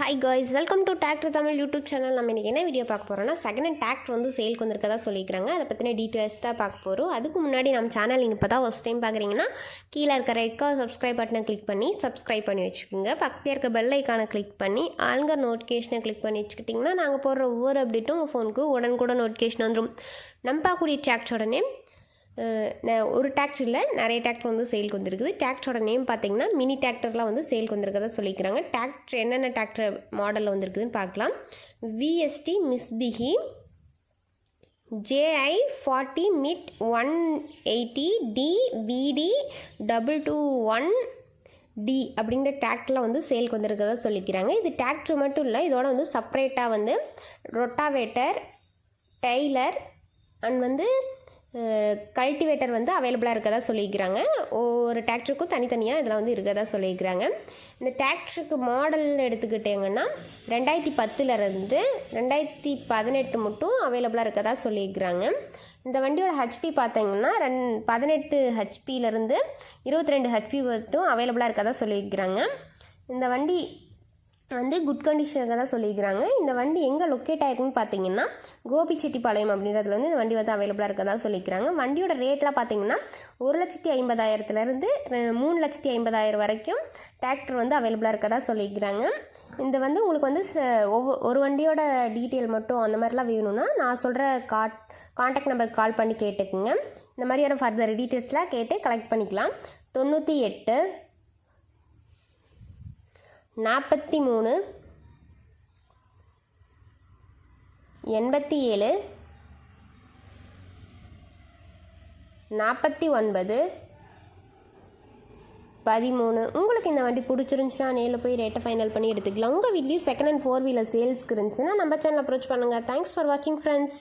Hi guys, welcome to Tractor Tamil YouTube channel. நம்ம இன்னைக்கு என்ன வீடியோ பார்க்க போறோம்னா செகண்ட் ஹேண்ட் டிராக்டர் வந்து சேல்க்கு வந்திருக்கதா சொல்லிக்கிறாங்க. அதை பத்தின டீடைல்ஸ் தான் பார்க்க போறோம். அதுக்கு முன்னாடி நம்ம சேனல் நீங்க இப்பதான் ஃபர்ஸ்ட் டைம் பார்க்கறீங்கன்னா கீழ இருக்க ரெட் கலர் சப்ஸ்கிரைப் பட்டனை கிளிக் பண்ணி சப்ஸ்கிரைப் பண்ணி வெச்சுக்கோங்க. பக்கத்துல இருக்க பெல் ஐகானை கிளிக் பண்ணி ஆல்ங்கர் நோட்டிஃபிகேஷனை கிளிக் பண்ணி வெச்சிட்டீங்கன்னா நாங்க போடுற ஒவ்வொரு அப்டேட்டும் உங்க ஃபோனுக்கு உடனுக்குடன் நோட்டிஃபிகேஷன் வந்துரும். நம்ம பார்க்கக்கூடிய டிராக்டரோட நேம் ஒரு டிராக்டர் இல்லை நிறைய டிராக்டர் வந்து சேலுக்கு வந்துருக்குது. டிராக்டரோட நேம் பார்த்தீங்கன்னா மினி டிராக்டர்லாம் வந்து சேலுக்கு வந்திருக்கதா சொல்லிக்கிறாங்க. டிராக்டர் என்னென்ன டிராக்டர் மாடலில் வந்துருக்குதுன்னு பார்க்கலாம். VST மிஸ்பிஹி JI40 MIT 180 DVD 221D அப்படிங்கிற டிராக்டரில் வந்து சேலுக்கு வந்திருக்கதா சொல்லிக்கிறாங்க. இது டிராக்டர் மட்டும் இல்லை, இதோட வந்து செப்பரேட்டாக வந்து ரொட்டாவேட்டர், டெய்லர் அண்ட் வந்து கல்டிவேட்டர் வந்து அவைலபிளாக இருக்கதா சொல்லியிருக்கிறாங்க. ஒரு டிராக்டருக்கும் தனித்தனியாக இதில் வந்து இருக்கதா சொல்லியிருக்கிறாங்க. இந்த டிராக்டருக்கு மாடல் எடுத்துக்கிட்டிங்கன்னா 2010 2018 மட்டும் அவைலபிளாக இருக்கதா சொல்லியிருக்கிறாங்க. இந்த வண்டியோட ஹெச்பி பார்த்தீங்கன்னா 18 ஹெச்பியிலேருந்து 22 ஹெச்பி மட்டும் அவைலபிளாக இருக்கதா சொல்லியிருக்கிறாங்க. இந்த வண்டி வந்து குட் கண்டிஷனுக்கு தான் சொல்லியிருக்கிறாங்க. இந்த வண்டி எங்கே லொக்கேட் ஆகிருக்குன்னு பார்த்தீங்கன்னா கோபிச்செட்டிப்பாளையம் அப்படின்றதுல வந்து இந்த வண்டி வந்து அவைலபிளாக இருக்கதா சொல்லியிருக்கிறாங்க. வண்டியோட ரேட்லாம் பார்த்தீங்கன்னா 1,50,000 3,50,000 வரைக்கும் டிராக்டர் வந்து அவைலபிளாக இருக்கதா சொல்லியிருக்கிறாங்க. இந்த வந்து உங்களுக்கு வந்து ஒரு வண்டியோட டீட்டெயில் மட்டும் அந்த மாதிரிலாம் வேணும்னா நான் சொல்கிற கான்டாக்ட் நம்பருக்கு கால் பண்ணி கேட்டுக்குங்க. இந்த மாதிரியான ஃபர்தர் டீட்டெயில்ஸ்லாம் கேட்டு கலெக்ட் பண்ணிக்கலாம். 98 43 87 49 13. உங்களுக்கு இந்த வண்டி பிடிச்சிருந்துச்சுன்னா நேரில் போய் ரேட்டை ஃபைனல் பண்ணி எடுத்துக்கலாம். உங்கள் வீட்லேயும் செகண்ட் அண்ட் 4 வீலர் சேல்ஸ்க்கு இருந்துச்சுன்னா நம்ம சேனல் அப்ரோச் பண்ணுங்கள். தேங்க்ஸ் ஃபார் வாட்சிங் ஃப்ரெண்ட்ஸ்.